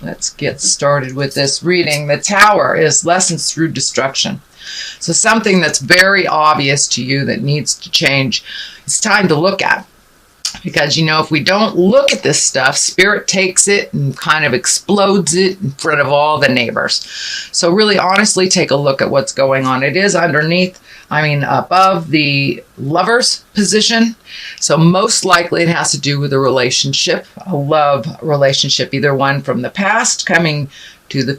Let's get started with this reading. The Tower is lessons through destruction. So something that's very obvious to you that needs to change, it's time to look at. Because, if we don't look at this stuff, Spirit takes it and kind of explodes it in front of all the neighbors. So really, honestly, take a look at what's going on. It is above the Lover's position. So most likely it has to do with a relationship, a love relationship, either one from the past coming to the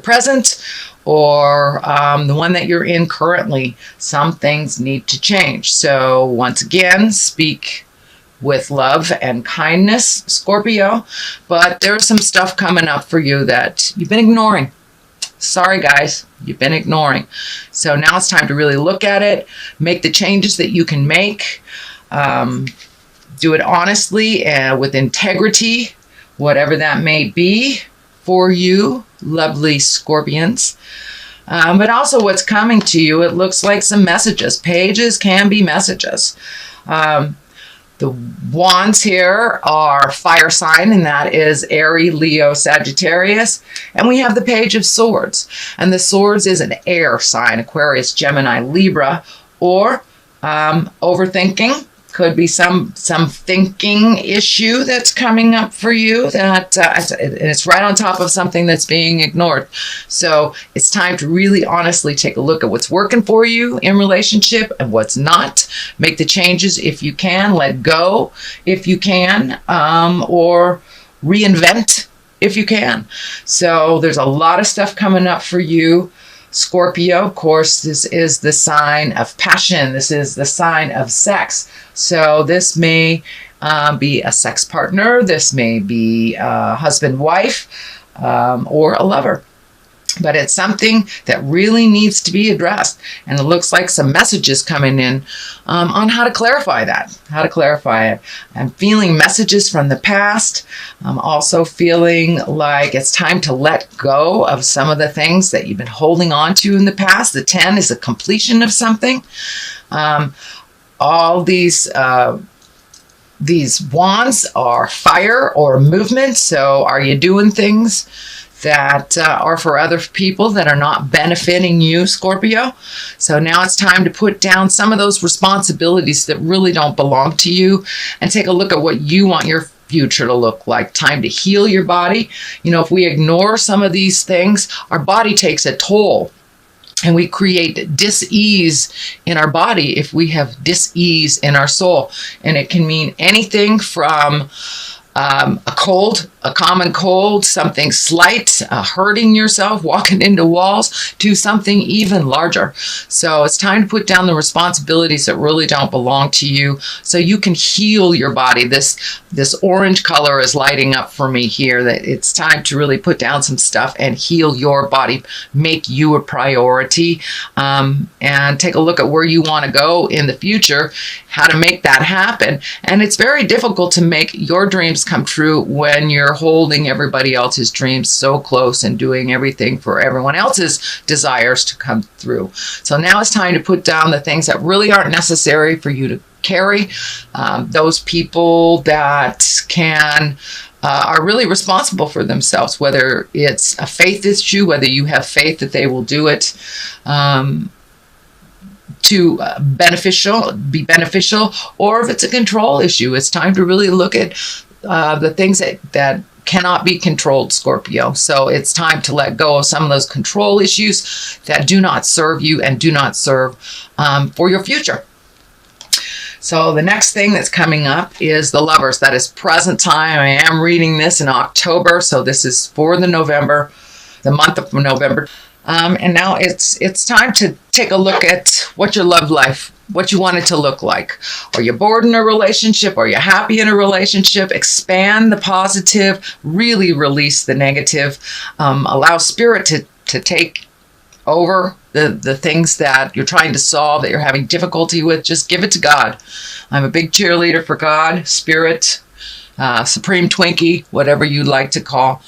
present, or the one that you're in currently. Some things need to change. So once again, speak with love and kindness, Scorpio. But there's some stuff coming up for you that you've been ignoring. Sorry, guys, you've been ignoring. So now it's time to really look at it, make the changes that you can make, do it honestly and with integrity, whatever that may be for you, lovely Scorpions. But also what's coming to you, it looks like some messages. Pages can be messages. The wands here are fire sign, and that is Aries, Leo, Sagittarius. And we have the Page of Swords. And the Swords is an air sign, Aquarius, Gemini, Libra, or overthinking. Could be some thinking issue that's coming up for you that and it's right on top of something that's being ignored. So it's time to really honestly take a look at what's working for you in relationship and what's not. Make the changes if you can. Let go if you can, or reinvent if you can. So there's a lot of stuff coming up for you, Scorpio. Of course, this is the sign of passion. This is the sign of sex. So this may be a sex partner. This may be a husband, wife, or a lover. But it's something that really needs to be addressed. And it looks like some messages coming in on how to clarify that, how to clarify it. I'm feeling messages from the past. I'm also feeling like it's time to let go of some of the things that you've been holding on to in the past. The 10 is a completion of something. All these wands are fire or movement. So are you doing things that are for other people that are not benefiting you, Scorpio? So now it's time to put down some of those responsibilities that really don't belong to you and take a look at what you want your future to look like. Time to heal your body. If we ignore some of these things, our body takes a toll. And we create dis-ease in our body if we have dis-ease in our soul. And it can mean anything from a common cold, something slight, hurting yourself, walking into walls, to something even larger. So it's time to put down the responsibilities that really don't belong to you so you can heal your body. This orange color is lighting up for me here, that it's time to really put down some stuff and heal your body, make you a priority, and take a look at where you want to go in the future, how to make that happen. And it's very difficult to make your dreams come true when you're holding everybody else's dreams so close and doing everything for everyone else's desires to come through. So now it's time to put down the things that really aren't necessary for you to carry. Those people that are really responsible for themselves, whether it's a faith issue, whether you have faith that they will do it to be beneficial, or if it's a control issue. It's time to really look at the things that cannot be controlled, Scorpio. So it's time to let go of some of those control issues that do not serve you and do not serve for your future. So the next thing that's coming up is the Lovers. That is present time. I am reading this in October, so this is for the month of November. And now it's time to take a look at what your love life, what you want it to look like. Are you bored in a relationship? Are you happy in a relationship? Expand the positive, really release the negative. Allow Spirit to take over the things that you're trying to solve, that you're having difficulty with. Just give it to God. I'm a big cheerleader for God, Spirit, Supreme Twinkie, whatever you'd like to call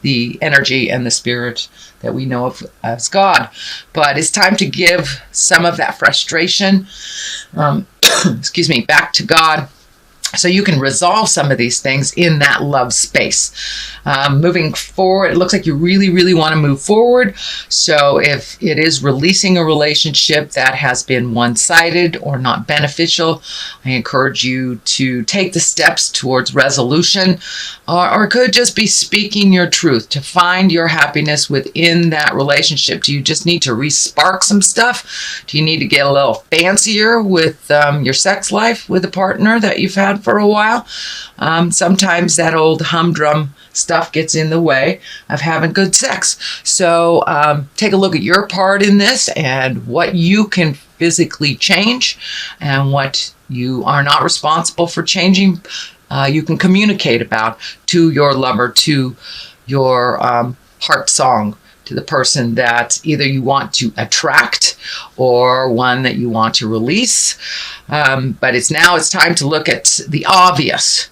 the energy and the spirit that we know of as God. But it's time to give some of that frustration, back to God, So you can resolve some of these things in that love space. Moving forward, it looks like you really, really want to move forward. So if it is releasing a relationship that has been one-sided or not beneficial, I encourage you to take the steps towards resolution, or it could just be speaking your truth to find your happiness within that relationship. Do you just need to re-spark some stuff? Do you need to get a little fancier with your sex life with a partner that you've had for a while? Sometimes that old humdrum stuff gets in the way of having good sex. So take a look at your part in this and what you can physically change and what you are not responsible for changing. You can communicate about to your lover, to your heart song, to the person that either you want to attract or one that you want to release. But it's time to look at the obvious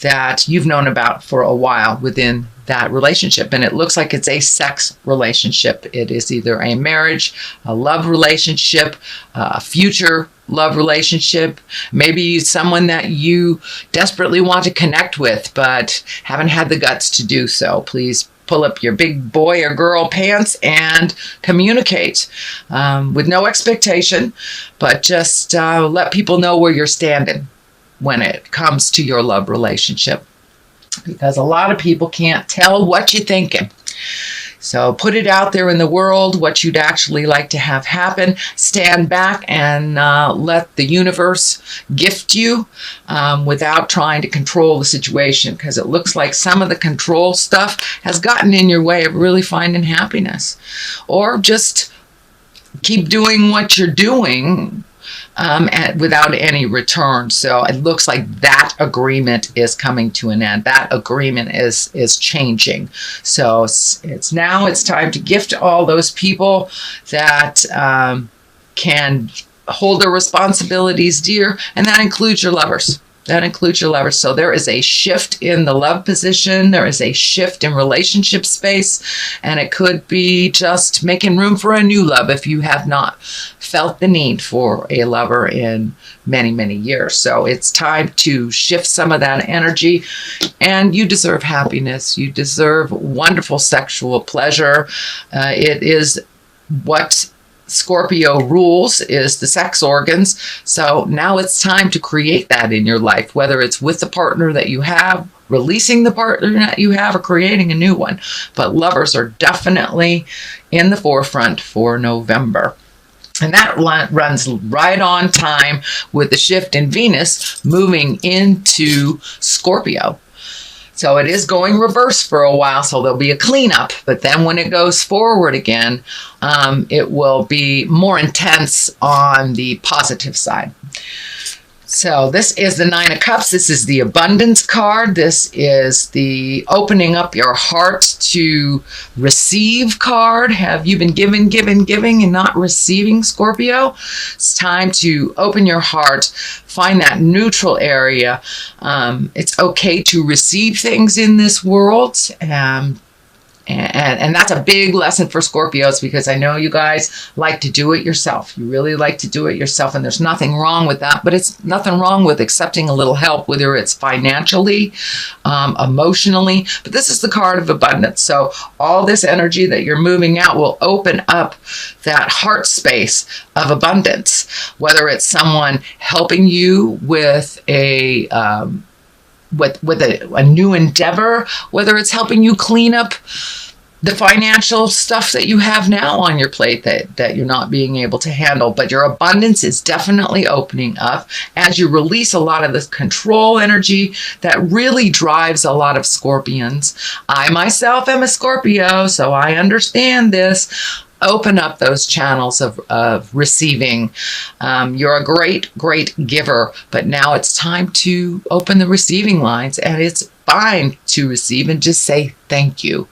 that you've known about for a while within that relationship. And it looks like it's a sex relationship. It is either a marriage, a love relationship, a future love relationship, maybe someone that you desperately want to connect with, but haven't had the guts to do so. Please pull up your big boy or girl pants and communicate with no expectation, but just let people know where you're standing when it comes to your love relationship, because a lot of people can't tell what you're thinking. So put it out there in the world, what you'd actually like to have happen. Stand back and let the universe gift you without trying to control the situation, because it looks like some of the control stuff has gotten in your way of really finding happiness. Or just keep doing what you're doing without any return. So it looks like that agreement is coming to an end. That agreement is changing. So it's time to gift all those people that can hold their responsibilities dear, and that includes your lovers. So there is a shift in the love position. There is a shift in relationship space, and it could be just making room for a new love if you have not felt the need for a lover in many, many years. So it's time to shift some of that energy, and you deserve happiness. You deserve wonderful sexual pleasure. It is what Scorpio rules, is the sex organs. So now it's time to create that in your life, whether it's with the partner that you have, releasing the partner that you have, or creating a new one. But lovers are definitely in the forefront for November. And that runs right on time with the shift in Venus moving into Scorpio. So it is going reverse for a while, so there'll be a cleanup. But then when it goes forward again, it will be more intense on the positive side. So this is the Nine of Cups. This is the abundance card. This is the opening up your heart to receive card. Have you been giving and not receiving, Scorpio? It's time to open your heart, find that neutral area. It's okay to receive things in this world. And that's a big lesson for Scorpios, because I know you guys like to do it yourself. You really like to do it yourself, and there's nothing wrong with that, but it's nothing wrong with accepting a little help, whether it's financially, emotionally. But this is the card of abundance. So all this energy that you're moving out will open up that heart space of abundance, whether it's someone helping you with a new endeavor, whether it's helping you clean up the financial stuff that you have now on your plate that you're not being able to handle. But your abundance is definitely opening up as you release a lot of this control energy that really drives a lot of Scorpions. I myself am a Scorpio, so I understand this. Open up those channels of receiving. You're a great, great giver, but now it's time to open the receiving lines, and it's fine to receive and just say thank you.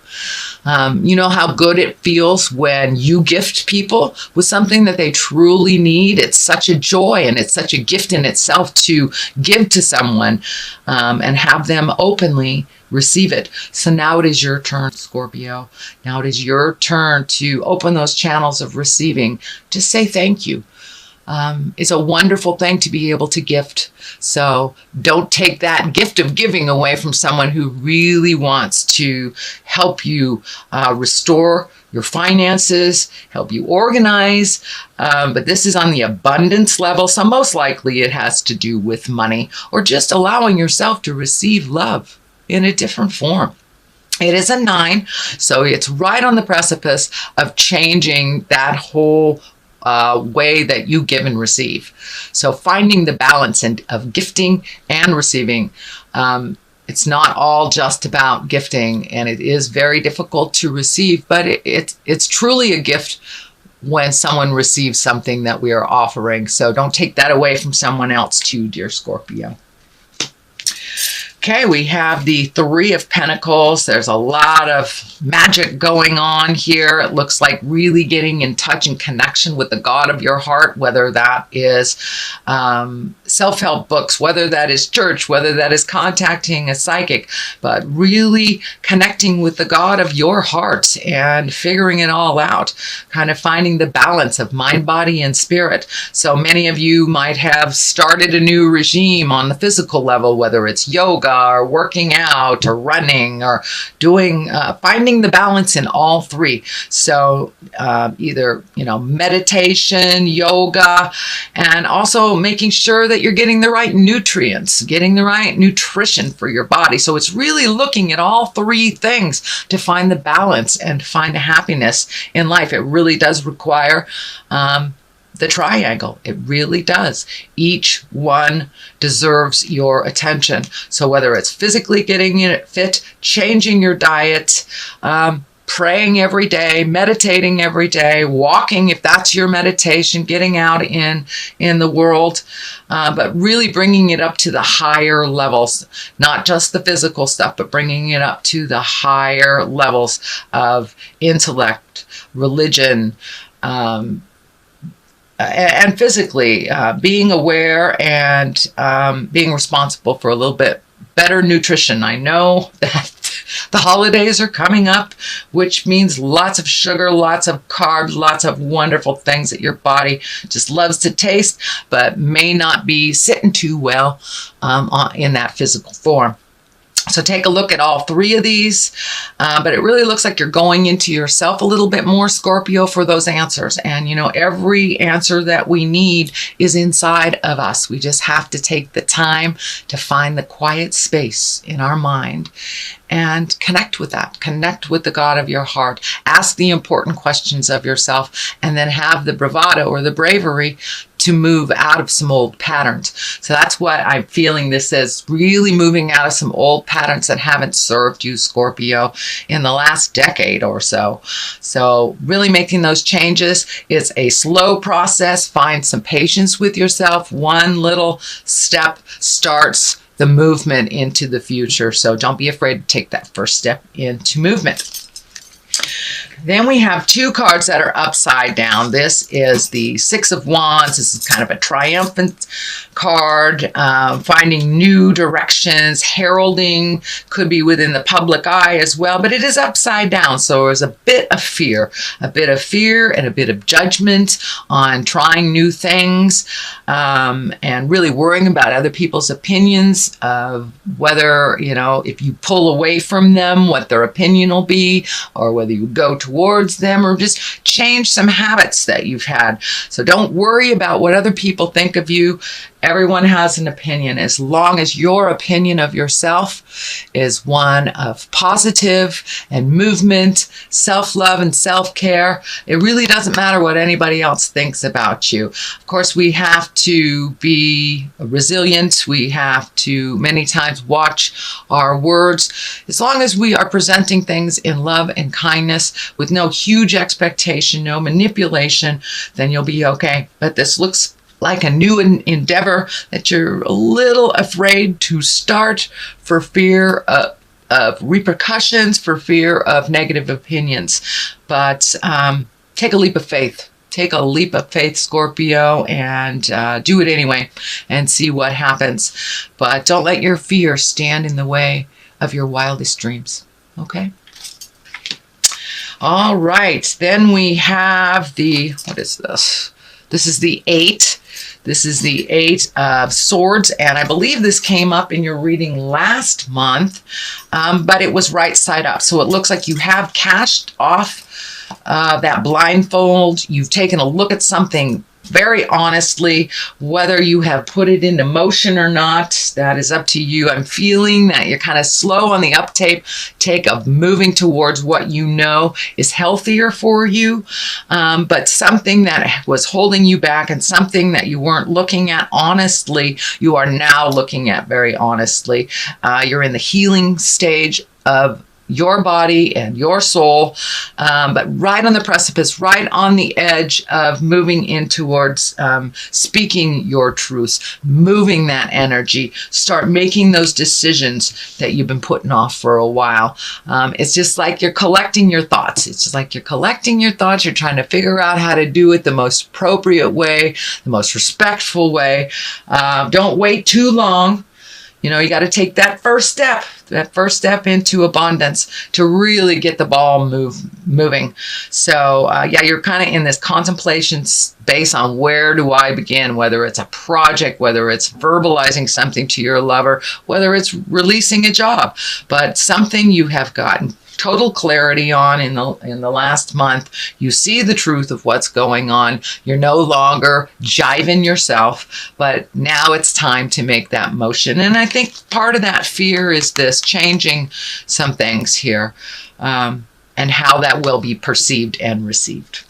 You know how good it feels when you gift people with something that they truly need. It's such a joy, and it's such a gift in itself to give to someone and have them openly receive it. So now it is your turn, Scorpio. Now it is your turn to open those channels of receiving. Just say thank you. is a wonderful thing to be able to gift. So don't take that gift of giving away from someone who really wants to help you restore your finances, help you organize. But this is on the abundance level. So most likely it has to do with money or just allowing yourself to receive love in a different form. It is a 9, so it's right on the precipice of changing that whole way that you give and receive. So finding the balance of gifting and receiving. It's not all just about gifting, and it is very difficult to receive, but it's truly a gift when someone receives something that we are offering. So don't take that away from someone else too, dear Scorpio. Okay, we have the 3 of Pentacles. There's a lot of magic going on here. It looks like really getting in touch and connection with the God of your heart, whether that is self-help books, whether that is church, whether that is contacting a psychic, but really connecting with the God of your heart and figuring it all out, kind of finding the balance of mind, body, and spirit. So many of you might have started a new regime on the physical level, whether it's yoga, or working out, or running, or doing, finding the balance in all 3. So either, meditation, yoga, and also making sure that you're getting the right nutrients, getting the right nutrition for your body. So it's really looking at all 3 things to find the balance and find the happiness in life. It really does require the triangle. It really does. Each one deserves your attention. So whether it's physically getting it fit, changing your diet, praying every day, meditating every day, walking if that's your meditation, getting out in the world, but really bringing it up to the higher levels, not just the physical stuff, but bringing it up to the higher levels of intellect, religion, and physically, being aware and being responsible for a little bit better nutrition. I know that the holidays are coming up, which means lots of sugar, lots of carbs, lots of wonderful things that your body just loves to taste, but may not be sitting too well in that physical form. So take a look at all 3 of these, but it really looks like you're going into yourself a little bit more, Scorpio, for those answers. And, every answer that we need is inside of us. We just have to take the time to find the quiet space in our mind and connect with that. Connect with the God of your heart. Ask the important questions of yourself, and then have the bravado or the bravery to move out of some old patterns. So that's what I'm feeling this is, really moving out of some old patterns that haven't served you, Scorpio, in the last decade or so. So really making those changes. It's a slow process. Find some patience with yourself. One little step starts the movement into the future. So don't be afraid to take that first step into movement. Then we have 2 cards that are upside down. This is the 6 of Wands. This is kind of a triumphant card, finding new directions, heralding, could be within the public eye as well, but it is upside down. So there's a bit of fear and a bit of judgment on trying new things, and really worrying about other people's opinions of whether, if you pull away from them, what their opinion will be, or whether you go towards them, or just change some habits that you've had. So don't worry about what other people think of you. Everyone has an opinion. As long as your opinion of yourself is one of positive and movement, self-love and self-care, it really doesn't matter what anybody else thinks about you. Of course, we have to be resilient. We have to many times watch our words. As long as we are presenting things in love and kindness with no huge expectation, no manipulation, then you'll be okay. But this looks like a new endeavor that you're a little afraid to start for fear of repercussions, for fear of negative opinions. But take a leap of faith. Take a leap of faith, Scorpio, and do it anyway and see what happens. But don't let your fear stand in the way of your wildest dreams. Okay? All right. Then we have what is this? This is the 8. This is the 8 of Swords, and I believe this came up in your reading last month, but it was right side up. So it looks like you have cashed off that blindfold. You've taken a look at something very honestly. Whether you have put it into motion or not, that is up to you. I'm feeling that you're kind of slow on the uptake of moving towards what you know is healthier for you, but something that was holding you back and something that you weren't looking at honestly, you are now looking at very honestly. You're in the healing stage of your body and your soul, but right on the precipice, right on the edge of moving in towards speaking your truths, moving that energy, start making those decisions that you've been putting off for a while. It's just like you're collecting your thoughts. It's just like you're collecting your thoughts. You're trying to figure out how to do it the most appropriate way, the most respectful way. Don't wait too long. You know, you got to take that first step into abundance to really get the ball moving. So, yeah, you're kind of in this contemplation space on where do I begin, whether it's a project, whether it's verbalizing something to your lover, whether it's releasing a job, but something you have gotten total clarity on in the last month. You see the truth of what's going on. You're no longer jiving yourself, but now it's time to make that motion. And I think part of that fear is this changing some things here, and how that will be perceived and received.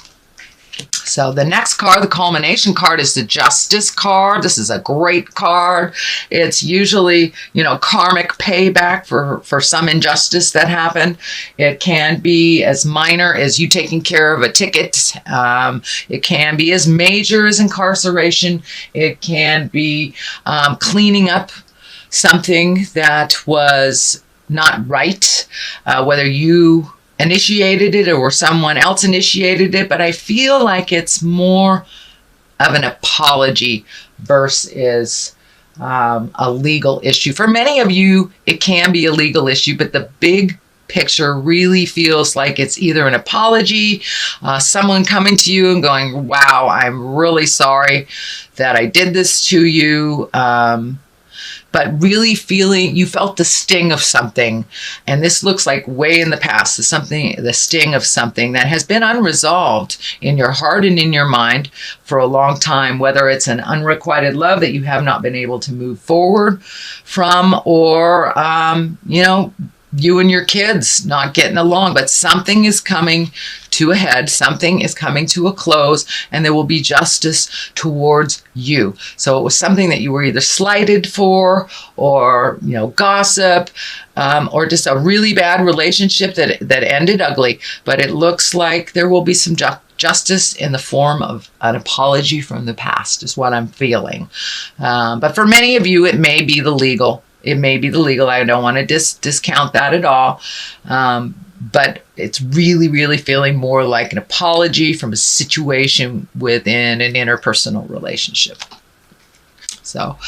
So the next card, the culmination card, is the Justice card. This is a great card. It's usually, you know, karmic payback for some injustice that happened. It can be as minor as you taking care of a ticket. It can be as major as incarceration. It can be cleaning up something that was not right, whether you initiated it or someone else initiated it, but I feel like it's more of an apology versus a legal issue. For many of you, it can be a legal issue, but the big picture really feels like it's either an apology, someone coming to you and going, wow, I'm really sorry that I did this to you, but really feeling you felt the sting of something. And this looks like way in the past, the sting of something that has been unresolved in your heart and in your mind for a long time, whether it's an unrequited love that you have not been able to move forward from, or, you know, you and your kids not getting along, but something is coming to a head, something is coming to a close, and there will be justice towards you. So it was something that you were either slighted for, or, you know, gossip, or just a really bad relationship that ended ugly. But it looks like there will be some justice in the form of an apology from the past, is what I'm feeling. But for many of you, it may be the legal. It may be the legal. I don't want to discount that at all. But it's really, really feeling more like an apology from a situation within an interpersonal relationship. So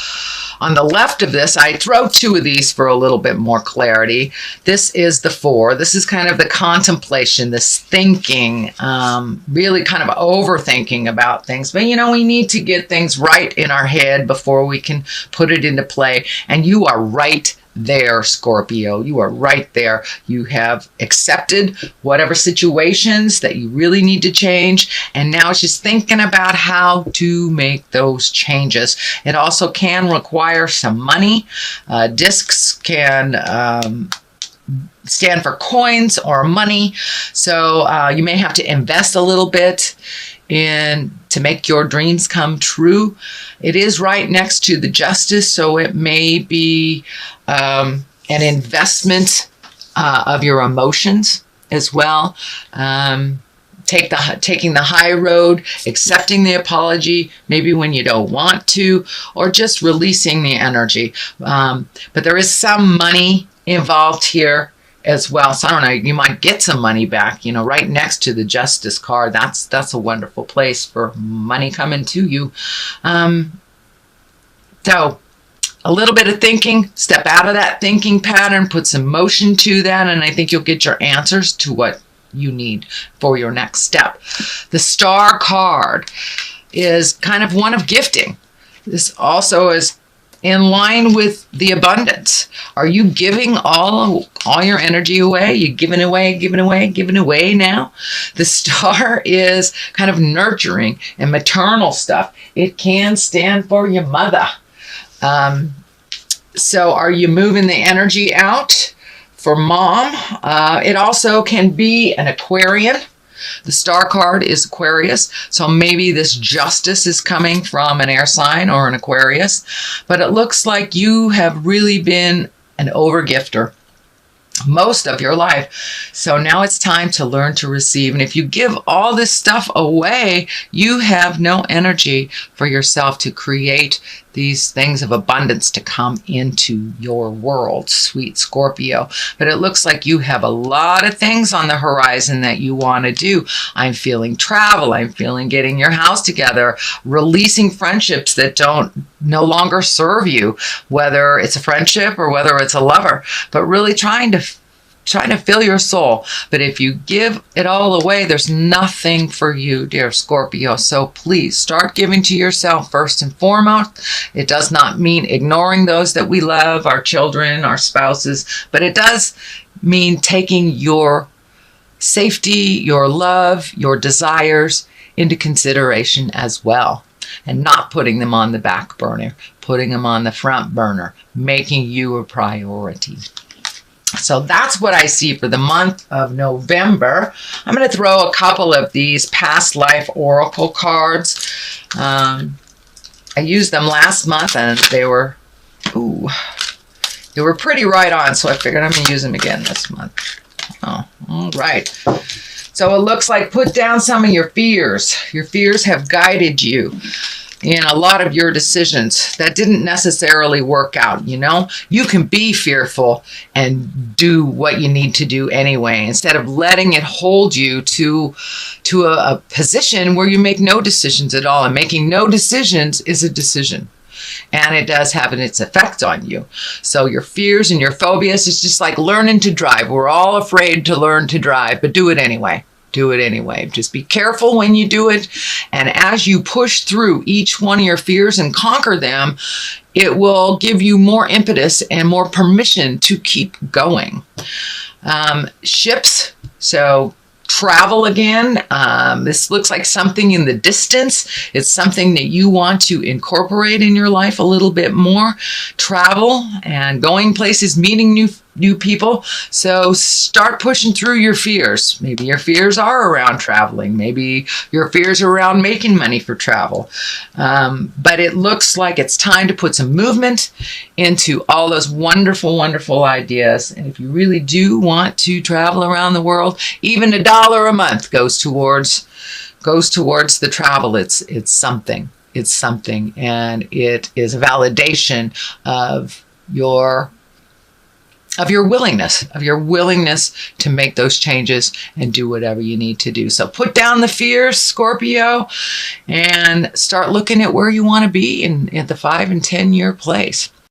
on the left of this, I throw two of these for a little bit more clarity. This is the 4. This is kind of the contemplation, this thinking, really kind of overthinking about things. But, you know, we need to get things right in our head before we can put it into play. And you are right there, Scorpio. You are right there. You have accepted whatever situations that you really need to change, and now it's just thinking about how to make those changes. It also can require some money. Discs can stand for coins or money, so you may have to invest a little bit to make your dreams come true. It is right next to the Justice, so it may be an investment of your emotions as well. Taking the high road, accepting the apology, maybe when you don't want to, or just releasing the energy. But there is some money involved here as well. So I don't know, you might get some money back, you know, right next to the Justice card. That's a wonderful place for money coming to you. So a little bit of thinking, step out of that thinking pattern, put some motion to that, and I think you'll get your answers to what you need for your next step. The Star card. is kind of one of gifting. This also is in line with the abundance. Are you giving all your energy away? You giving away now? The star is kind of nurturing and maternal stuff. It can stand for your mother. So are you moving the energy out for mom? It also can be an Aquarian. The star card is Aquarius, so maybe this justice is coming from an air sign or an Aquarius, but it looks like you have really been an overgifter most of your life. So now it's time to learn to receive. And if you give all this stuff away, you have no energy for yourself to create these things of abundance to come into your world, sweet Scorpio. But it looks like you have a lot of things on the horizon that you want to do. I'm feeling travel. I'm feeling getting your house together, releasing friendships that no longer serve you, whether it's a friendship or whether it's a lover, but really trying to fill your soul. But if you give it all away, there's nothing for you, dear Scorpio. So please start giving to yourself first and foremost. It does not mean ignoring those that we love, our children, our spouses, but it does mean taking your safety, your love, your desires into consideration as well, and not putting them on the back burner, putting them on the front burner, making you a priority. So that's what I see for the month of November. I'm going to throw a couple of these past life oracle cards. I used them last month and they were pretty right on, so I figured I'm going to use them again this month. Oh, all right. So it looks like put down some of your fears. Your fears have guided you in a lot of your decisions that didn't necessarily work out. You can be fearful and do what you need to do anyway, instead of letting it hold you to a position where you make no decisions at all. And making no decisions is a decision, and it does have its effect on you. So your fears and your phobias is just like learning to drive. We're all afraid to learn to drive, but do it anyway. Do it anyway. Just be careful when you do it. And as you push through each one of your fears and conquer them, it will give you more impetus and more permission to keep going. Ships. So travel again. This looks like something in the distance. It's something that you want to incorporate in your life a little bit more. Travel and going places, meeting new people. So start pushing through your fears. Maybe your fears are around traveling. Maybe your fears are around making money for travel. But it looks like it's time to put some movement into all those wonderful, wonderful ideas. And if you really do want to travel around the world, even $1 a month goes towards the travel. It's something. It's something. And it is a validation of your willingness to make those changes and do whatever you need to do. So put down the fears, Scorpio, and start looking at where you want to be in the 5 and 10 year place.